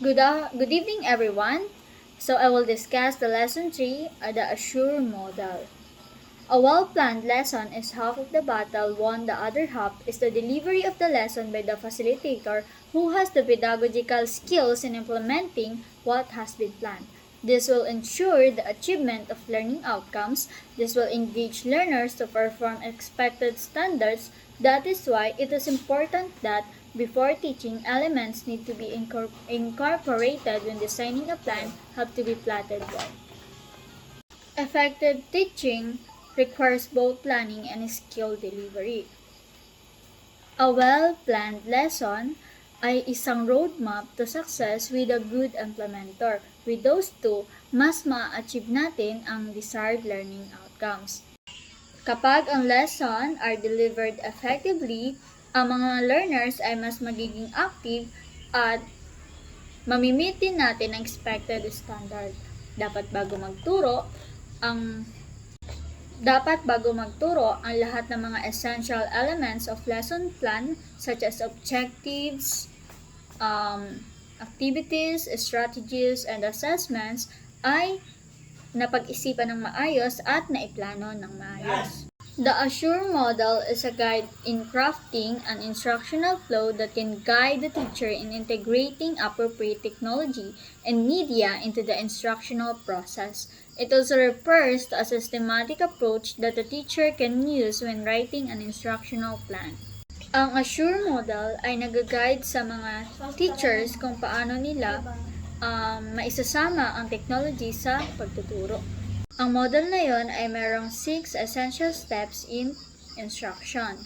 Good evening, everyone. So I will discuss the lesson 3, the Assure model. A well-planned lesson is half of the battle, won the other half is the delivery of the lesson by the facilitator who has the pedagogical skills in implementing what has been planned. This will ensure the achievement of learning outcomes. This will engage learners to perform expected standards. That is why it is important that before teaching, elements need to be incorporated when designing a plan have to be plotted well. Effective teaching requires both planning and skill delivery. A well-planned lesson ay isang roadmap to success with a good implementer. With those two, mas ma-achieve natin ang desired learning outcomes. Kapag ang lesson are delivered effectively, ang mga learners ay mas magiging active at mamimit din natin ang expected standard. Dapat bago magturo, ang lahat ng mga essential elements of lesson plan such as objectives, activities, strategies, and assessments ay napag-isipan ng maayos at naiplano ng maayos. The Assure model is a guide in crafting an instructional flow that can guide the teacher in integrating appropriate technology and media into the instructional process. It also refers to a systematic approach that the teacher can use when writing an instructional plan. Ang Assure model ay nag-guide sa mga teachers kung paano nila maisasama ang technology sa pagtuturo. Ang model na yon ay mayroong 6 essential steps in instruction.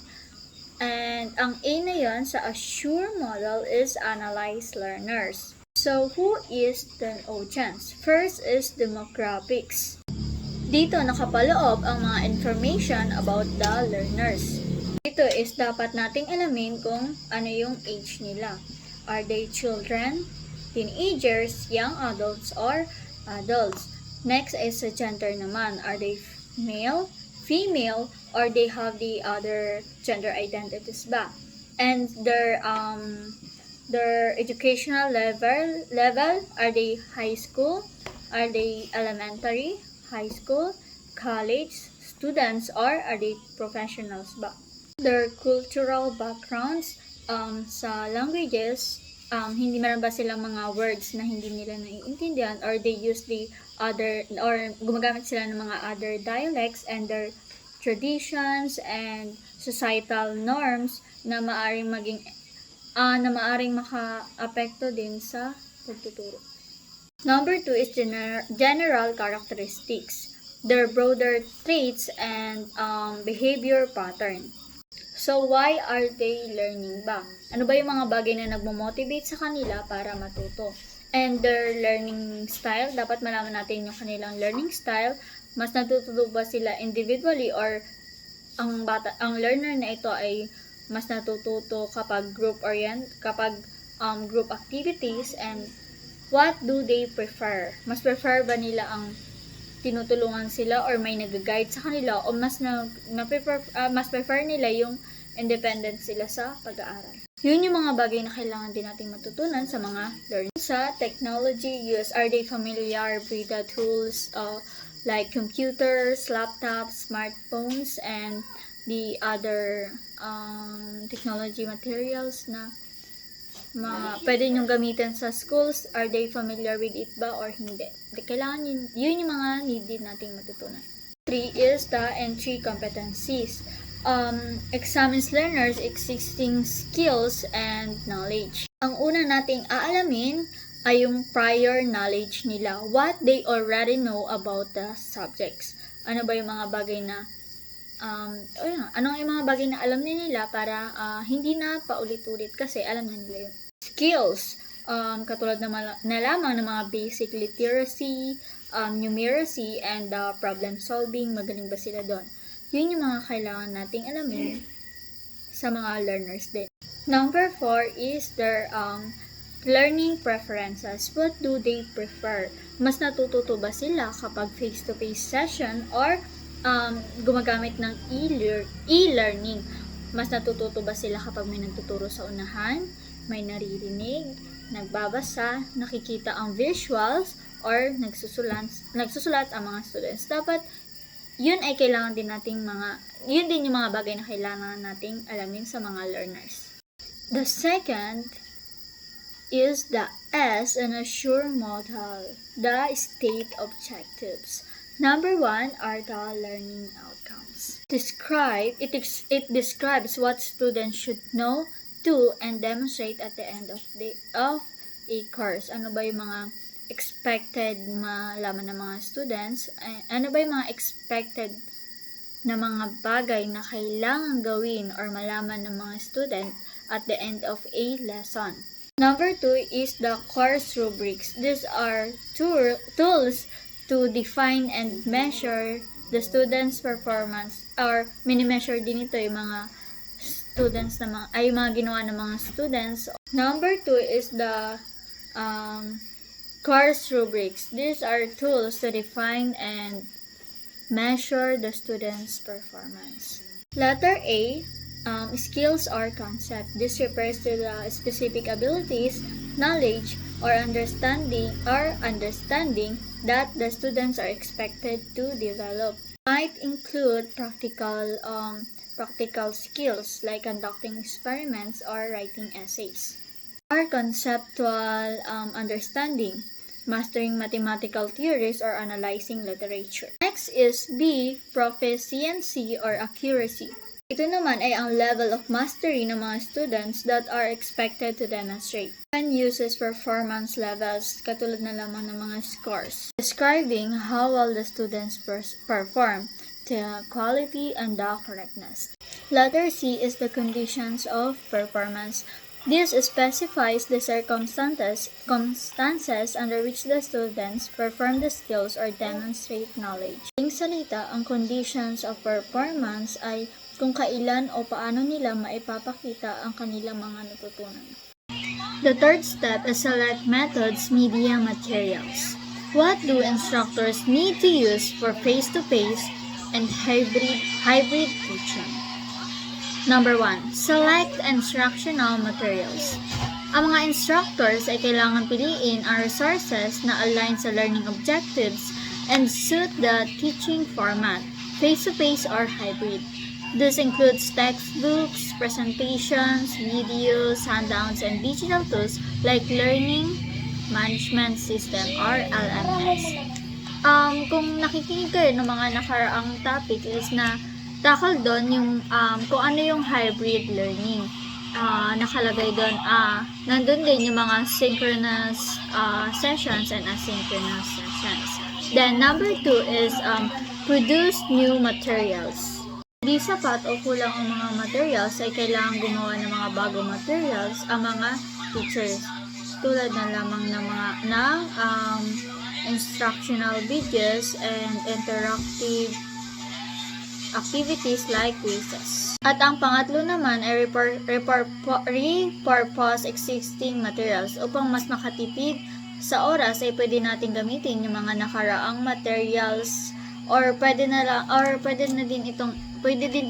And ang A na yon sa Assure model is analyze learners. So, who is the audience? First is demographics. Dito nakapaloob ang mga information about the learners. Dito is dapat nating alamin kung ano yung age nila. Are they children, teenagers, young adults, or adults? Next is sa gender naman. Are they male, female, or they have the other gender identities ba? And their educational level, are they high school? Are they elementary, high school, college students, or are they professionals ba? Their cultural backgrounds, sa languages, hindi meron ba silang mga words na hindi nila naiintindihan, or they use the other, or gumagamit sila ng mga other dialects, and their traditions and societal norms na maaring maka-apekto din sa pagtuturo. Number 2 is general characteristics, their broader traits and behavior pattern. So, why are they learning ba? Ano ba yung mga bagay na nagmo-motivate sa kanila para matuto? And their learning style, dapat malaman natin yung kanilang learning style. Mas natututo ba sila individually, or ang learner na ito ay mas natututo kapag group activities, and what do they prefer? Mas prefer ba nila ang tinutulungan sila or may nag-guide sa kanila, o mas prefer nila yung independent sila sa pag-aaral. Yun yung mga bagay na kailangan din nating matutunan sa mga learning. Sa technology use, are they familiar with the tools like computers, laptops, smartphones, and the other technology materials na pwede nyong gamitin sa schools? Are they familiar with it ba or hindi? Kailangan yun yung mga need din nating matutunan. 3 is the entry competencies. Examines learners' existing skills and knowledge. Ang una nating aalamin ay yung prior knowledge nila. What they already know about the subjects. Ano ba yung mga bagay na anong yung mga bagay na alam nila para hindi na paulit-ulit kasi alam na nila yun. Skills, katulad na lamang ng mga basic literacy, numeracy, and problem solving, magaling ba sila doon? Yun yung mga kailangan nating alamin sa mga learners din. Number 4 is their learning preferences. What do they prefer? Mas natututo ba sila kapag face-to-face session or gumagamit ng e-learning? Mas natututo ba sila kapag may nagtuturo sa unahan, may naririnig, nagbabasa, nakikita ang visuals, or nagsusulat ang mga students. Dapat yun ay kailangan din nating yun din yung mga bagay na kailangan nating alamin sa mga learners. The second is the S and assure model, the state objectives. Number 1 are the learning outcomes. It describes what students should know, do, and demonstrate at the end of a course. Ano ba yung mga expected malaman ng mga students? Ano ba yung mga expected na mga bagay na kailangan gawin or malaman ng mga student at the end of a lesson? Number 2 is the course rubrics. These are tools to define and measure the students' performance, or mini-measure din ito yung mga students na mga ginawa ng mga students. Number 2 is the course rubrics. These are tools to define and measure the students' performance. Letter A, skills or concept. This refers to the specific abilities, knowledge, or understanding that the students are expected to develop. Might include practical skills like conducting experiments or writing essays. Or conceptual understanding, mastering mathematical theories or analyzing literature. Next is B, proficiency or accuracy. Ito naman ay ang level of mastery ng mga students that are expected to demonstrate. And uses performance levels, katulad na lamang ng mga scores, describing how well the students perform, the quality and the correctness. Letter C is the conditions of performance. This specifies the circumstances under which the students perform the skills or demonstrate knowledge. Ang salita, ang conditions of performance ay kung kailan o paano nila maipapakita ang kanilang mga natutunan. The third step is select methods, media, materials. What do instructors need to use for face-to-face and hybrid teaching? Number 1, select instructional materials. Ang mga instructors ay kailangan piliin ang resources na align sa learning objectives and suit the teaching format, face-to-face or hybrid. This includes textbooks, presentations, videos, handouts, and digital tools like Learning Management System or LMS. Kung nakikinig kayo ng mga nakaraang topic is na tackle doon yung kung ano yung hybrid learning. Nakalagay doon, nandun din yung mga synchronous sessions and asynchronous sessions. Then number 2 is produce new materials. Hindi sapat o kulang ang mga materials ay kailangan gumawa ng mga bagong materials ang mga teachers. Tulad na lamang ng instructional videos and interactive activities like quizzes. At ang pangatlo naman ay repurpose existing materials. Upang mas makatipid sa oras ay pwede natin gamitin yung mga nakaraang materials or pwede din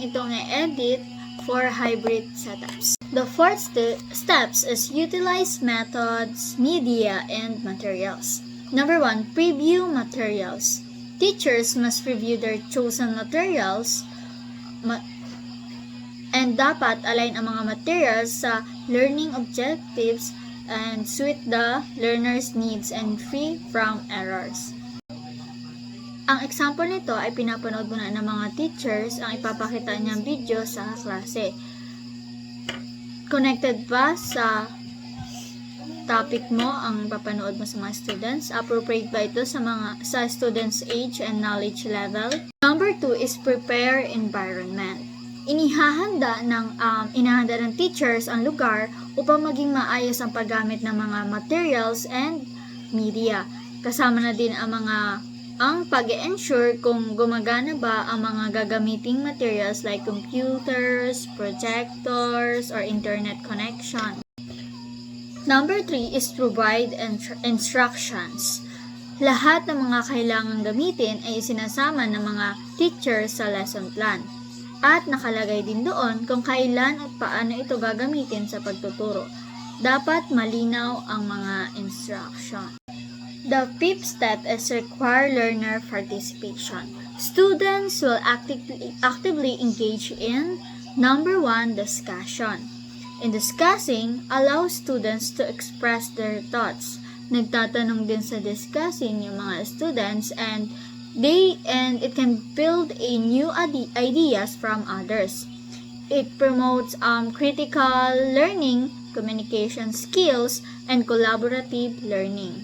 itong i-edit for hybrid setups. The fourth steps is utilize methods, media, and materials. Number 1, preview materials. Teachers must review their chosen materials and dapat align ang mga materials sa learning objectives and suit the learner's needs and free from errors. Ang example nito ay pinapanood muna ng mga teachers ang ipapakita niyang video sa klase. Connected ba sa topic mo ang papanood mo sa mga students? Appropriate ba ito sa students' age and knowledge level? Number 2 is prepare environment. Inihahanda ng teachers ang lugar upang maging maayos ang paggamit ng mga materials and media. Kasama na din ang pag-ensure kung gumagana ba ang mga gagamiting materials like computers, projectors, or internet connection. Number 3 is provide instructions. Lahat ng mga kailangang gamitin ay isinasama ng mga teachers sa lesson plan. At nakalagay din doon kung kailan at paano ito gagamitin sa pagtuturo. Dapat malinaw ang mga instruction. The fifth step is require learner participation. Students will actively engage in number 1, discussion. In discussing, allow students to express their thoughts. Nagtatanong din sa discussing yung mga students and it can build a new ideas from others. It promotes critical learning, communication skills, and collaborative learning.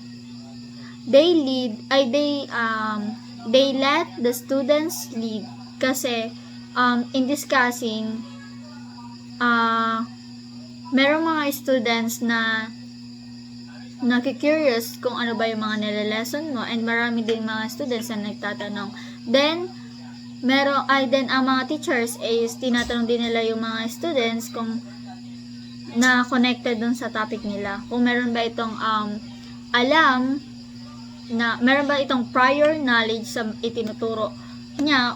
They let the students lead kasi in discussing merong mga students na nakikurious kung ano ba yung mga nire-lesson mo, and marami din mga students na nagtatanong. Then ang mga teachers is tinatanong din nila yung mga students kung na connected dun sa topic nila. Kung meron ba itong meron ba itong prior knowledge sa itinuturo niya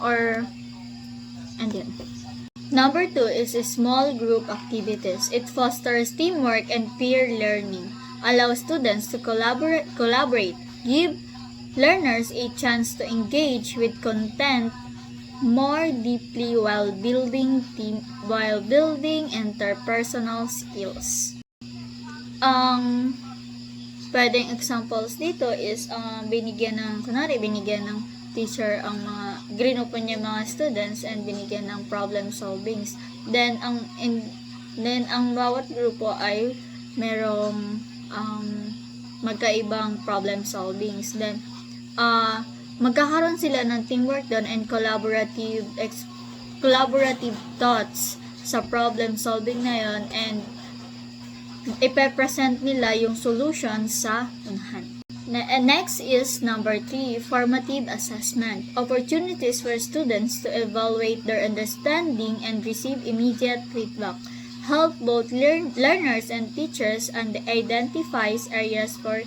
and yun. Number 2 is small group activities. It fosters teamwork and peer learning. Allow students to collaborate, give learners a chance to engage with content more deeply while building interpersonal skills. Pwedeng examples dito is binigyan ng teacher ang mga grinupo niya mga students and binigyan ng problem solvings. Then ang bawat grupo ay merong magkaibang problem solvings. Then magkakaroon sila ng teamwork doon and collaborative thoughts sa problem solving na yon, and ipe-present nila yung solution sa unahan. Next is number 3, formative assessment. Opportunities for students to evaluate their understanding and receive immediate feedback. Help both learners and teachers and identifies areas for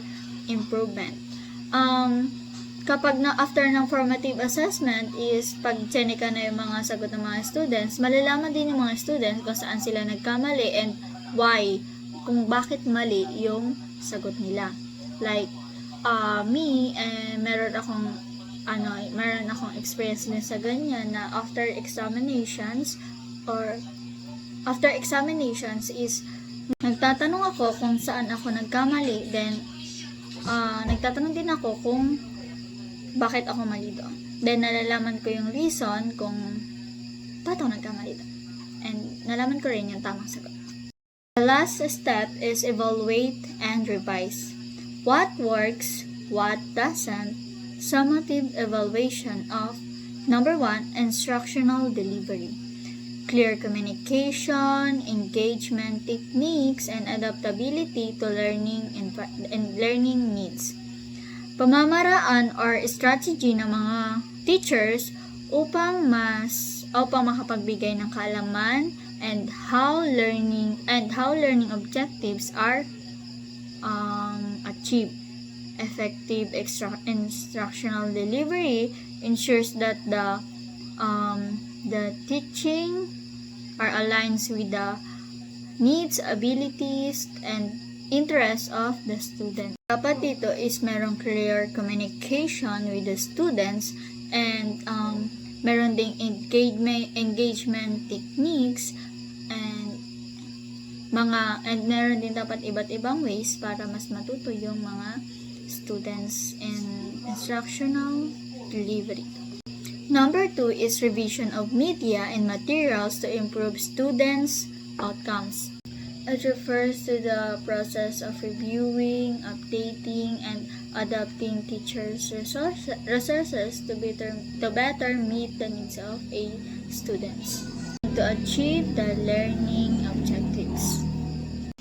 improvement. Kapag after ng formative assessment is pag chenika na yung mga sagot ng mga students, malalaman din yung mga students kung saan sila nagkamali and why, kung bakit mali yung sagot nila. Like meron akong experience din sa ganyan na after examinations is nagtatanong ako kung saan ako nagkamali, then nagtatanong din ako kung bakit ako mali doon. Then nalalaman ko yung reason kung bakit ako nagkamali doon, and nalaman ko rin yung tamang sagot. The last step is evaluate and revise. What works, what doesn't. Summative evaluation of number 1, instructional delivery. Clear communication, engagement techniques, and adaptability to learning and learning needs. Pamamaraan or strategy ng mga teachers upang makapagbigay ng kaalaman and how learning objectives are achieved. Effective instructional delivery ensures that the teaching aligns with the needs, abilities, and interests of the student. Dapat dito is merong clear communication with the students, and meron ding engagement techniques, and meron din dapat iba't ibang ways para mas matuto yung mga students in instructional delivery. Number 2 is revision of media and materials to improve students' outcomes. It refers to the process of reviewing, updating, and adapting teachers' resources to better meet the needs of students to achieve the learning objectives.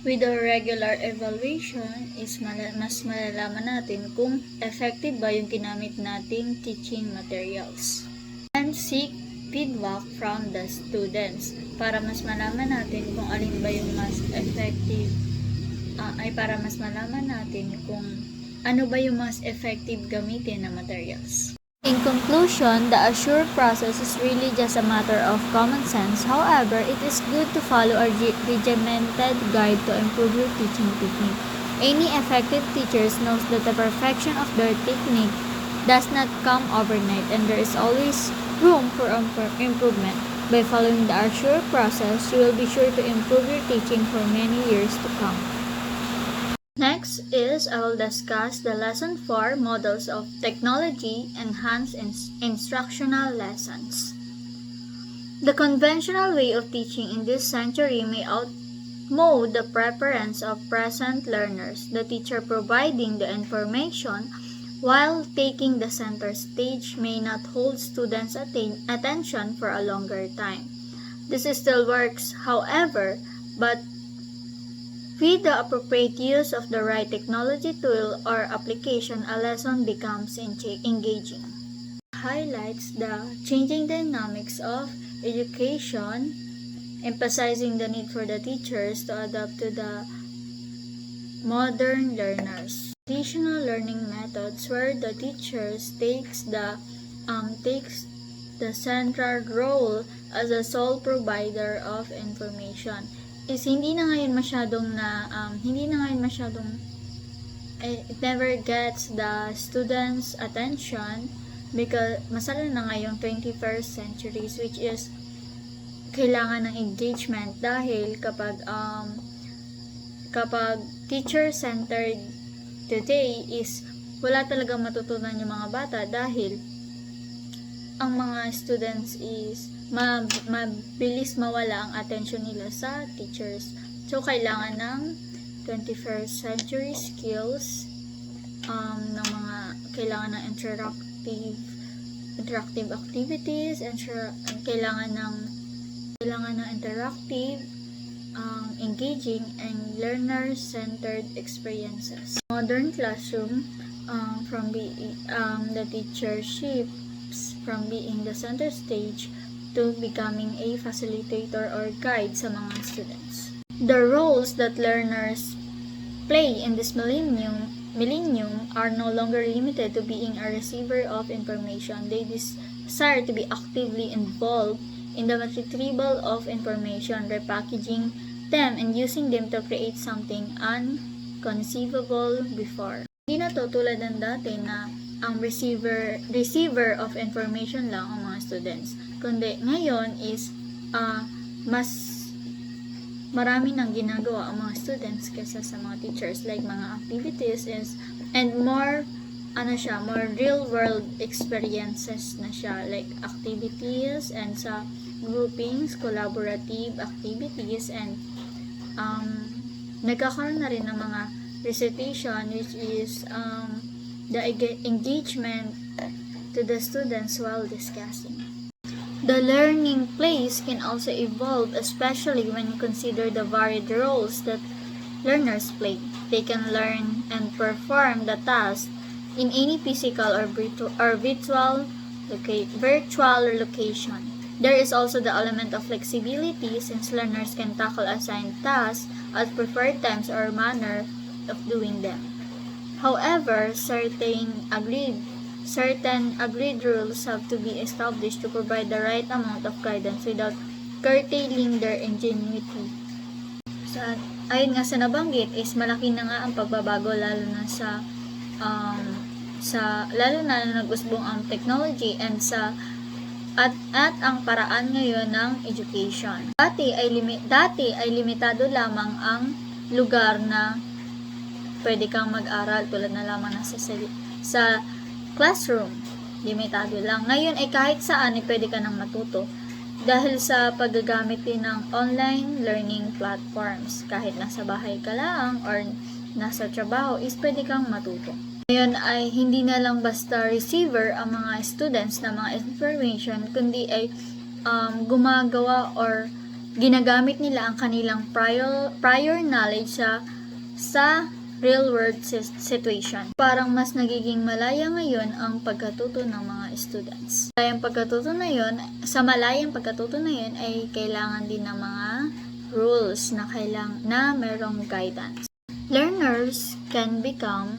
With the regular evaluation is mas malalaman natin kung effective ba yung ginamit nating teaching materials. And seek feedback from the students para mas malaman natin kung alin ba yung mas effective, para mas malaman natin kung ano ba yung mas effective gamitin na materials. In conclusion, the Assure process is really just a matter of common sense. However, it is good to follow a regimented guide to improve your teaching technique. Any effective teachers knows that the perfection of their technique does not come overnight, and there is always room for improvement. By following the Assure process, you will be sure to improve your teaching for many years to come. Next is I will discuss the lesson 4 models of technology enhanced instructional lessons. The conventional way of teaching in this century may outmode the preference of present learners, the teacher providing the information while taking the center stage may not hold students' attention for a longer time. This still works, however, but with the appropriate use of the right technology tool or application, a lesson becomes engaging. Highlights the changing dynamics of education, emphasizing the need for the teachers to adapt to the modern learners. Traditional learning methods where the teachers takes the central role as a sole provider of information is hindi na ngayon masyadong it never gets the students' attention because masala na ngayong 21st centuries, which is kailangan ng engagement dahil kapag teacher-centered today is wala talagang matutunan yung mga bata dahil ang mga students is mabilis mawala ang attention nila sa teachers. So, kailangan ng 21st century skills, kailangan ng interactive activities, kailangan ng interactive, engaging, and learner-centered experiences. Modern classroom, the teacher shifts from being the center stage to becoming a facilitator or guide sa mga students. The roles that learners play in this millennium are no longer limited to being a receiver of information. They desire to be actively involved in the retrieval of information, repackaging them, and using them to create something unconceivable before. Hindi na to tulad ng dati na ang receiver of information lang ang mga students. Kundi ngayon is mas marami nang ginagawa ang mga students kaysa sa mga teachers, like mga activities and more real world experiences na siya, like activities and sa groupings, collaborative activities, and nagkakaroon na rin ng mga recitation, which is the engagement to the students while discussing. The learning place can also evolve, especially when you consider the varied roles that learners play. They can learn and perform the task in any physical or virtual location. There is also the element of flexibility, since learners can tackle assigned tasks at preferred times or manner of doing them. However, certain agreed rules have to be established to provide the right amount of guidance without curtailing their ingenuity. So, ayun nga sa nabanggit is malaki na nga ang pagbabago lalo na nag-usbong ang technology and at ang paraan ngayon ng education. Dati ay limitado lamang ang lugar na pwede kang mag-aral, tulad na lamang na sa classroom, limitado lang. Ngayon ay kahit saan ay pwede ka nang matuto dahil sa paggagamit din ng online learning platforms. Kahit nasa bahay ka lang or nasa trabaho is pwede kang matuto. Ngayon ay hindi na lang basta receiver ang mga students na mga information, kundi ay gumagawa or ginagamit nila ang kanilang prior knowledge sa real world situation. Parang mas nagiging malaya ngayon ang pagkatuto ng mga students. Sa malayang pagkatuto na yun ay kailangan din ng mga rules na merong guidance. Learners can become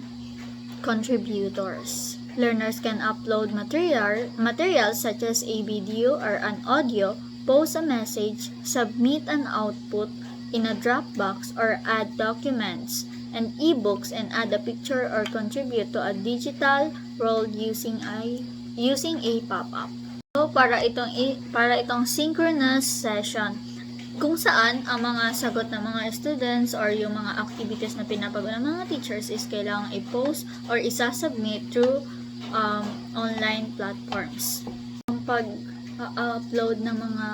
contributors. Learners can upload materials such as a video or an audio, post a message, submit an output in a Dropbox, or add documents and ebooks and add a picture or contribute to a digital world using a pop-up. So, para itong synchronous session kung saan ang mga sagot ng mga students or yung mga activities na pinapagawa ng mga teachers is kailangang i-post or isa-submit through online platforms. Ang pag-upload ng mga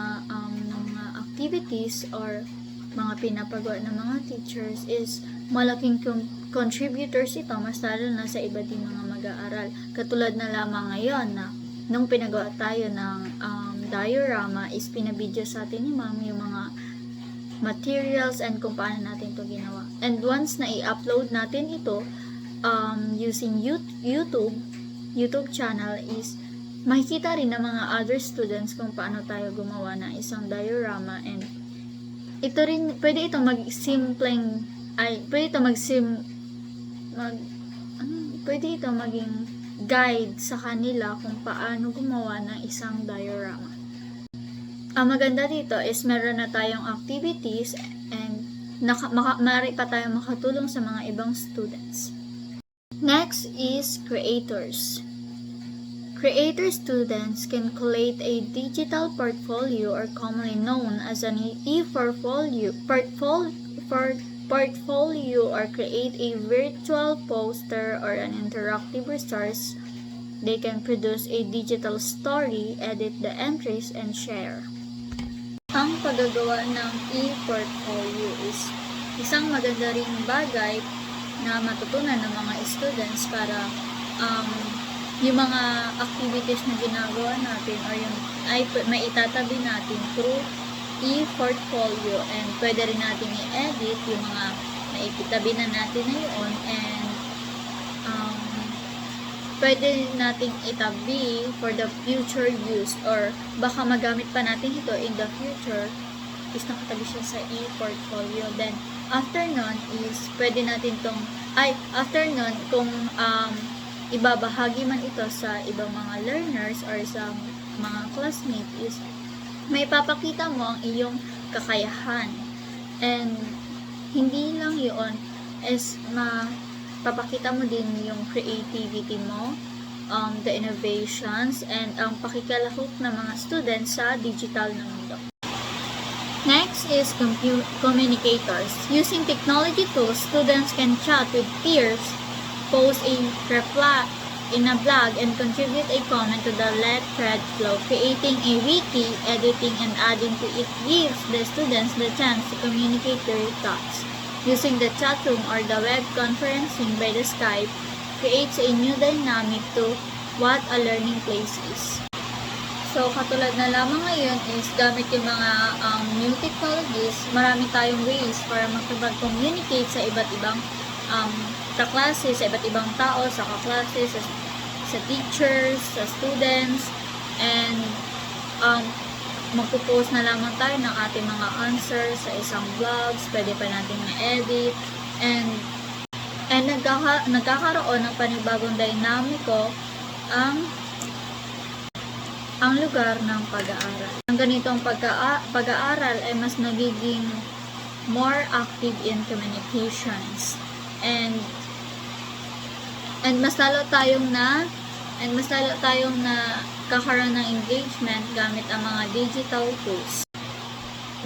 activities or mga pinapagawa ng mga teachers is malaking contributors ito, mas lalo na sa iba din mga mag-aaral. Katulad na lamang ngayon na nung pinagawa tayo ng diorama is pinabidyo sa atin ni ma'am yung mga materials and kung paano natin ito ginawa. And once na i-upload natin ito using YouTube channel is makikita rin ng mga other students kung paano tayo gumawa ng isang diorama, and ito rin pwede ito maging guide sa kanila kung paano gumawa ng isang diorama. Ang maganda dito is meron na tayong activities and maaari pa tayong makatulong sa mga ibang students. Next is creators. Creator students can collate a digital portfolio, or commonly known as an e-portfolio, or create a virtual poster or an interactive resource. They can produce a digital story, edit the entries, and share. Ang paggagawa ng e-portfolio is isang maganda ring bagay na matutunan ng mga students para yung mga activities na ginagawa natin or yung ay maitatabi natin through e-portfolio, and pwede rin natin i-edit yung mga naipitabi na natin na yun, and pwede nating itabi for the future use, or baka magamit pa natin ito in the future is nakatabi siya sa e-portfolio. Then after nun is pwede natin kung ibabahagi man ito sa ibang mga learners or sa mga classmates is may papakita mo ang iyong kakayahan, and hindi lang yun is papakita mo din yung creativity mo, the innovations, and ang pakikalahok ng mga students sa digital na mundo. Next is communicators. Using technology tools, students can chat with peers, post a reply in a blog, and contribute a comment to the thread flow. Creating a wiki, editing, and adding to it gives the students the chance to communicate their thoughts. Using the chat room or the web conferencing by the Skype creates a new dynamic to what a learning place is. So, katulad na lamang ngayon is gamit yung mga new technologies, marami tayong ways para makipag-communicate sa iba't ibang kaklase, sa iba't ibang tao, sa kaklase, sa teachers, sa students, and magpo-post na lamang tayo ng ating mga answers sa isang vlogs, pwede pa natin ma-edit, and nagkakaroon ng panibagong dinamiko ang lugar ng pag-aaral. Ang ganitong pag-aaral ay mas nagiging more active in communications, and mas lalo tayong kakaroon ng engagement gamit ang mga digital tools.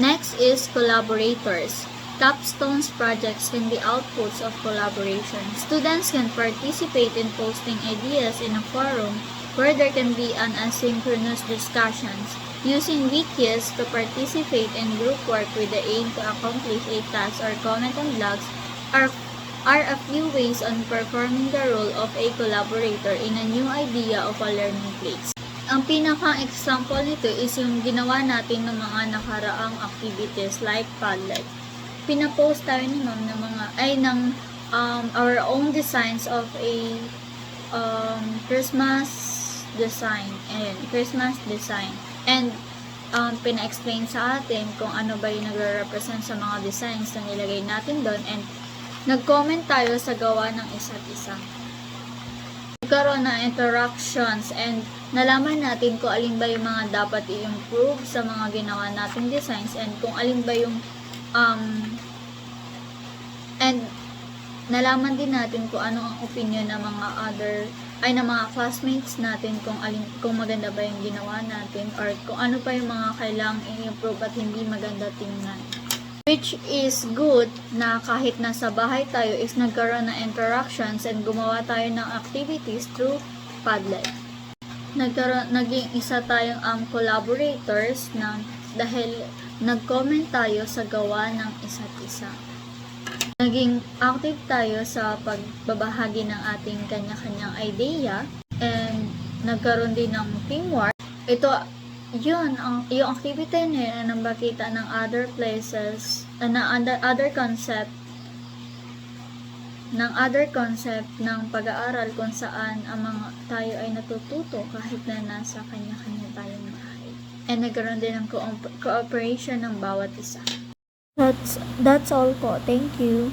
Next is collaborators. Capstones projects can be outputs of collaboration. Students can participate in posting ideas in a forum where there can be an asynchronous discussions. Using wikis to participate in group work with the aim to accomplish a task or comment on blogs are a few ways on performing the role of a collaborator in a new idea of a learning place. Ang pinaka-example nito is yung ginawa natin ng mga nakaraang activities like Padlet. Pinapost tayo ni ma'am ng our own designs of a Christmas design. Ayan, Christmas design. And pina-explain sa atin kung ano ba yung nagre-represent sa mga designs na nilagay natin doon, and nag-comment tayo sa gawa ng isa't isa. nagkaroon ng interactions and nalaman natin kung alin ba yung mga dapat i-improve sa mga ginawa nating designs and kung alin ba yung and nalaman din natin kung ano ang opinion ng mga ng mga classmates natin kung maganda ba yung ginawa natin or kung ano pa yung mga kailangang i-improve at hindi maganda tingnan. Which is good na kahit nasa bahay tayo is nagkaroon ng interactions and gumawa tayo ng activities through Padlet. Naging isa tayong collaborators dahil nag-comment tayo sa gawa ng isa't isa. Naging active tayo sa pagbabahagi ng ating kanya-kanyang idea and nagkaroon din ng teamwork. Yung activity na yun ang bakita ng other places, other concept ng pag-aaral kung saan ang mga tayo ay natututo kahit na nasa kanya-kanya tayong bahay. And nagkaroon din ng cooperation ng bawat isa. That's all po. Thank you.